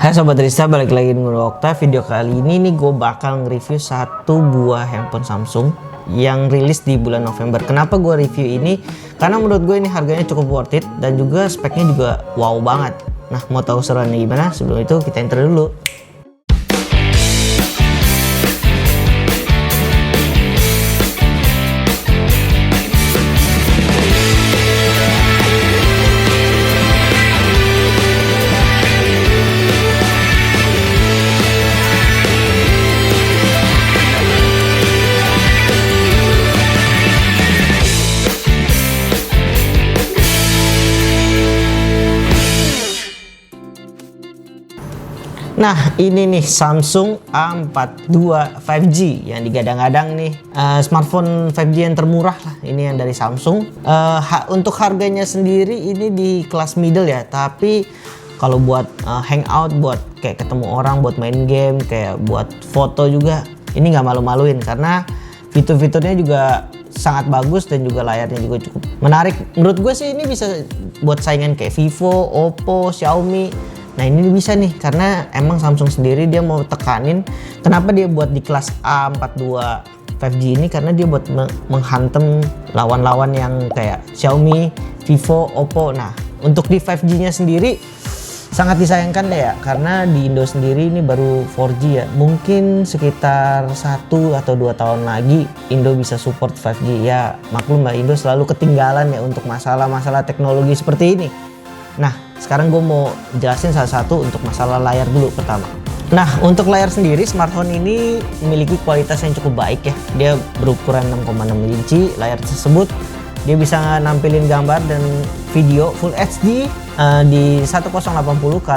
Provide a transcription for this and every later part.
Hai Sobat Rista, balik lagi dengan Okta. Video kali ini nih gue bakal nge-review satu buah handphone Samsung yang rilis di bulan November. Kenapa gue review ini? Karena menurut gue ini harganya cukup worth it dan juga speknya juga wow banget. Nah, mau tahu seruannya gimana? Sebelum itu kita intro dulu. Nah, ini nih Samsung A42 5G yang digadang-gadang nih smartphone 5G yang termurah lah. Ini yang dari Samsung. Untuk harganya sendiri ini di kelas middle ya, tapi kalau buat hangout, buat kayak ketemu orang, buat main game, kayak buat foto juga, ini nggak malu-maluin karena fitur-fiturnya juga sangat bagus dan juga layarnya juga cukup menarik. Menurut gue sih ini bisa buat saingan kayak Vivo, Oppo, Xiaomi. Nah, ini bisa nih karena emang Samsung sendiri dia mau tekanin kenapa dia buat di kelas A42 5G ini, karena dia buat menghantam lawan-lawan yang kayak Xiaomi, Vivo, Oppo. Nah, untuk di 5G-nya sendiri sangat disayangkan deh ya, karena di Indo sendiri ini baru 4G ya. Mungkin sekitar 1 atau 2 tahun lagi Indo bisa support 5G. Ya maklum lah, Indo selalu ketinggalan ya untuk masalah-masalah teknologi seperti ini. Nah, sekarang gue mau jelasin satu-satu untuk masalah layar dulu pertama. Nah, untuk layar sendiri smartphone ini memiliki kualitas yang cukup baik ya. Dia berukuran 6,6 inci. Layar tersebut dia bisa nampilin gambar dan video Full HD di 1080 x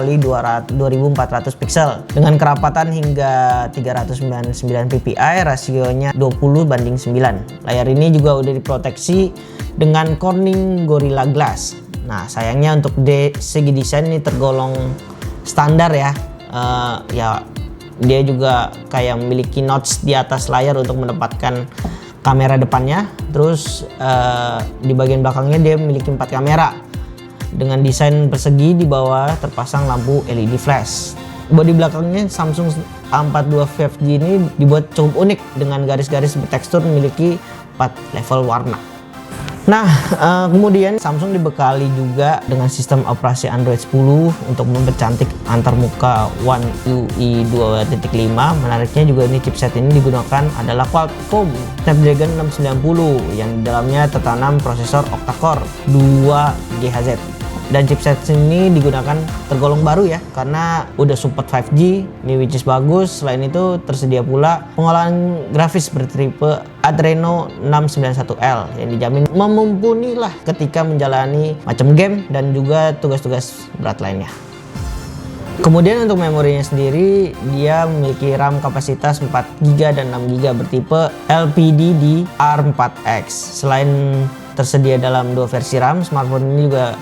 2400 pixel dengan kerapatan hingga 399 ppi, rasionya 20:9. Layar ini juga udah diproteksi dengan Corning Gorilla Glass. Nah, sayangnya untuk segi desain ini tergolong standar ya. Dia juga kayak memiliki notch di atas layar untuk menempatkan kamera depannya. Terus di bagian belakangnya dia memiliki 4 kamera dengan desain persegi. Di bawah terpasang lampu LED flash. Bodi belakangnya Samsung A42 5G ini dibuat cukup unik dengan garis-garis bertekstur, memiliki 4 level warna. Nah, kemudian Samsung dibekali juga dengan sistem operasi Android 10 untuk mempercantik antarmuka One UI 2.5. Menariknya juga ini chipset ini digunakan adalah Qualcomm Snapdragon 690 yang di dalamnya tertanam prosesor octa-core 2 GHz. Dan chipset ini digunakan tergolong baru ya, karena udah support 5G, ini which is bagus. Selain itu tersedia pula pengolahan grafis bertipe Adreno 691L yang dijamin mumpuni lah ketika menjalani macam game dan juga tugas-tugas berat lainnya. Kemudian untuk memorinya sendiri dia memiliki RAM kapasitas 4GB dan 6GB bertipe LPDDR4X. Selain tersedia dalam 2 versi RAM, smartphone ini juga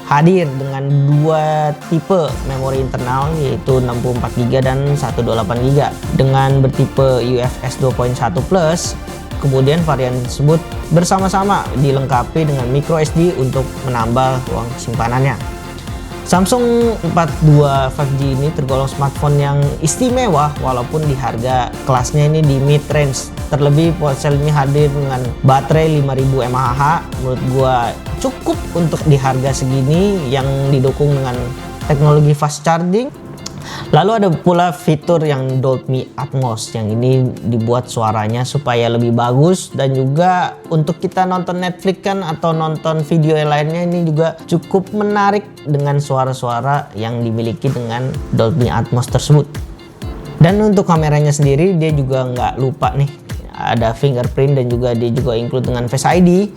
hadir dengan 2 tipe memori internal, yaitu 64GB dan 128GB dengan bertipe UFS 2.1 Plus. Kemudian varian tersebut bersama-sama dilengkapi dengan micro SD untuk menambah ruang simpanannya. Samsung A42 5G ini tergolong smartphone yang istimewa walaupun di harga kelasnya ini di mid range. Terlebih ponsel ini hadir dengan baterai 5000 mAh. Menurut gua cukup untuk di harga segini yang didukung dengan teknologi fast charging. Lalu ada pula fitur yang Dolby Atmos, yang ini dibuat suaranya supaya lebih bagus, dan juga untuk kita nonton Netflix kan atau nonton video lainnya ini juga cukup menarik dengan suara-suara yang dimiliki dengan Dolby Atmos tersebut. Dan untuk kameranya sendiri dia juga nggak lupa nih, ada fingerprint dan juga dia juga include dengan Face ID.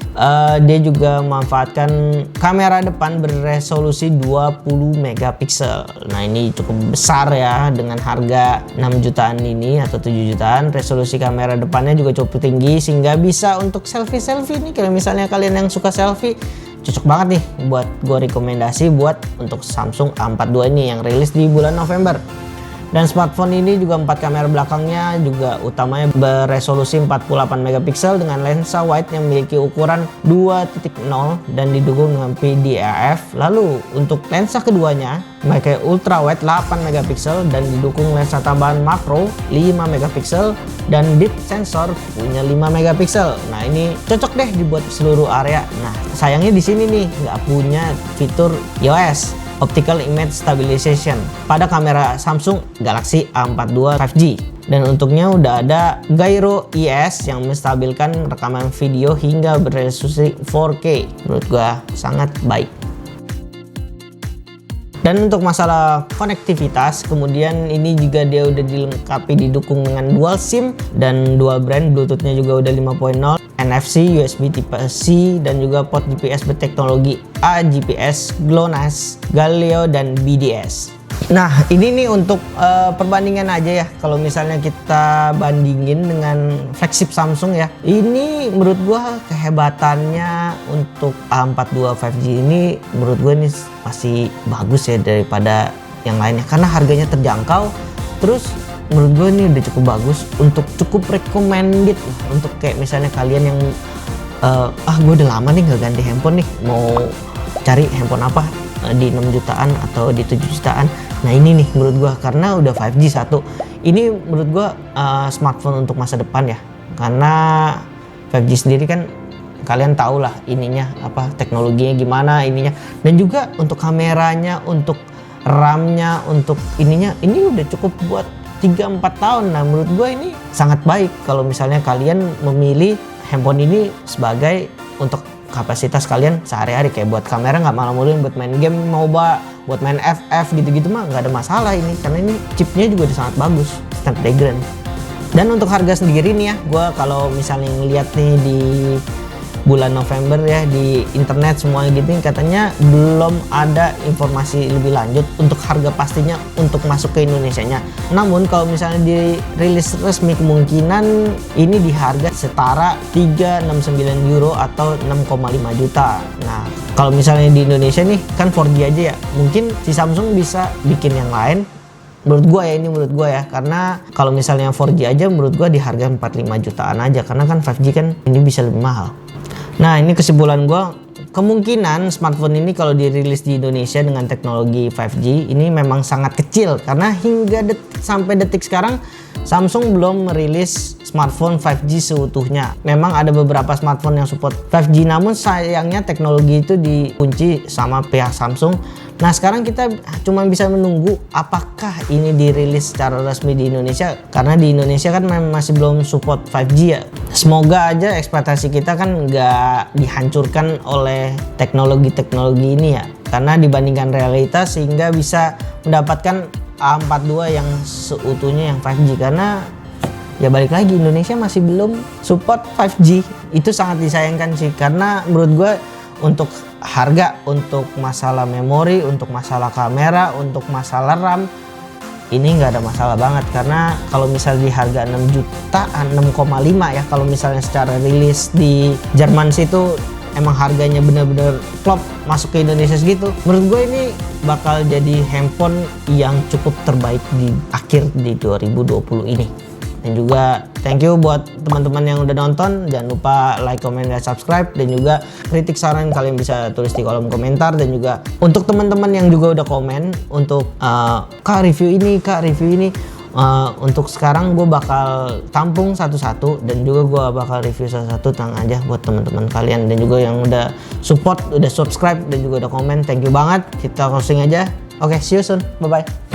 Dia juga memanfaatkan kamera depan berresolusi 20 megapiksel. Nah, ini cukup besar ya, dengan harga 6 jutaan ini atau 7 jutaan. Resolusi kamera depannya juga cukup tinggi sehingga bisa untuk selfie-selfie nih. Kalau misalnya kalian yang suka selfie, cocok banget nih buat gue rekomendasi buat untuk Samsung A42 ini yang rilis di bulan November. Dan smartphone ini juga 4 kamera belakangnya juga utamanya beresolusi 48 megapiksel dengan lensa wide yang memiliki ukuran 2.0 dan didukung dengan PDAF. Lalu untuk lensa keduanya memakai ultra wide 8 megapiksel dan didukung lensa tambahan makro 5 megapiksel dan depth sensor punya 5 megapiksel. Nah, ini cocok deh dibuat seluruh area. Nah, sayangnya di sini nih nggak punya fitur iOS Optical Image Stabilization pada kamera Samsung Galaxy A42 5G. Dan untuknya udah ada Gyro ES yang menstabilkan rekaman video hingga beresolusi 4K. Menurut gua sangat baik. Dan untuk masalah konektivitas, kemudian ini juga dia udah dilengkapi didukung dengan dual SIM dan dual brand, Bluetooth-nya juga udah 5.0, NFC, USB Type C, dan juga port GPS berteknologi A, GPS, GLONASS, Galileo, dan BDS. Nah, ini nih untuk perbandingan aja ya. Kalau misalnya kita bandingin dengan flagship Samsung ya, ini menurut gua kehebatannya untuk A42 5G ini menurut gua ini masih bagus ya daripada yang lainnya karena harganya terjangkau. Terus menurut gue ini udah cukup bagus untuk cukup recommended untuk kayak misalnya kalian yang gue udah lama nih nggak ganti handphone nih, mau cari handphone apa di 6 jutaan atau di 7 jutaan. Nah, ini nih menurut gue karena udah 5G satu. Ini menurut gue smartphone untuk masa depan ya. Karena 5G sendiri kan kalian tahu lah ininya apa, teknologinya gimana ininya. Dan juga untuk kameranya, untuk RAM-nya, untuk ininya ini udah cukup buat 3-4 tahun. Nah, menurut gue ini sangat baik kalau misalnya kalian memilih handphone ini sebagai untuk kapasitas kalian sehari-hari, kayak buat kamera nggak malah-maluin, buat main game MOBA, buat main FF gitu-gitu mah nggak ada masalah ini karena ini chipnya juga udah sangat bagus, Snapdragon. Dan untuk harga sendiri nih ya, gue kalau misalnya ngeliat nih di bulan November ya di internet semuanya gitu katanya belum ada informasi lebih lanjut untuk harga pastinya untuk masuk ke Indonesianya. Namun kalau misalnya dirilis resmi kemungkinan ini di harga setara 369 euro atau 6,5 juta. Nah, kalau misalnya di Indonesia nih kan 4G aja ya, mungkin si Samsung bisa bikin yang lain. Menurut gue ya, ini menurut gue ya, karena kalau misalnya 4G aja menurut gue di harga 45 jutaan aja, karena kan 5G kan ini bisa lebih mahal. Nah, ini kesimpulan gue, kemungkinan smartphone ini kalau dirilis di Indonesia dengan teknologi 5G ini memang sangat kecil karena hingga sampai detik sekarang Samsung belum merilis smartphone 5G seutuhnya. Memang ada beberapa smartphone yang support 5G, namun sayangnya teknologi itu dikunci sama pihak Samsung. Nah, sekarang kita cuma bisa menunggu apakah ini dirilis secara resmi di Indonesia, karena di Indonesia kan masih belum support 5G ya. Semoga aja ekspektasi kita kan nggak dihancurkan oleh teknologi-teknologi ini ya, karena dibandingkan realitas sehingga bisa mendapatkan A42 yang seutuhnya yang 5G, karena ya balik lagi Indonesia masih belum support 5G. Itu sangat disayangkan sih, karena menurut gue untuk harga, untuk masalah memori, untuk masalah kamera, untuk masalah RAM ini nggak ada masalah banget. Karena kalau misalnya di harga 6 jutaan, 6,5 ya, kalau misalnya secara rilis di Jerman situ emang harganya bener-bener klop masuk ke Indonesia segitu, menurut gue ini bakal jadi handphone yang cukup terbaik di akhir di 2020 ini. Dan juga thank you buat teman-teman yang udah nonton. Jangan lupa like, comment, dan subscribe. Dan juga kritik saran kalian bisa tulis di kolom komentar. Dan juga untuk teman-teman yang juga udah komen untuk kak review ini, untuk sekarang gue bakal tampung satu-satu dan juga gue bakal review satu-satu, tenang aja buat teman-teman kalian. Dan juga yang udah support, udah subscribe dan juga udah komen, thank you banget. Kita closing aja. Oke, see you soon, bye bye.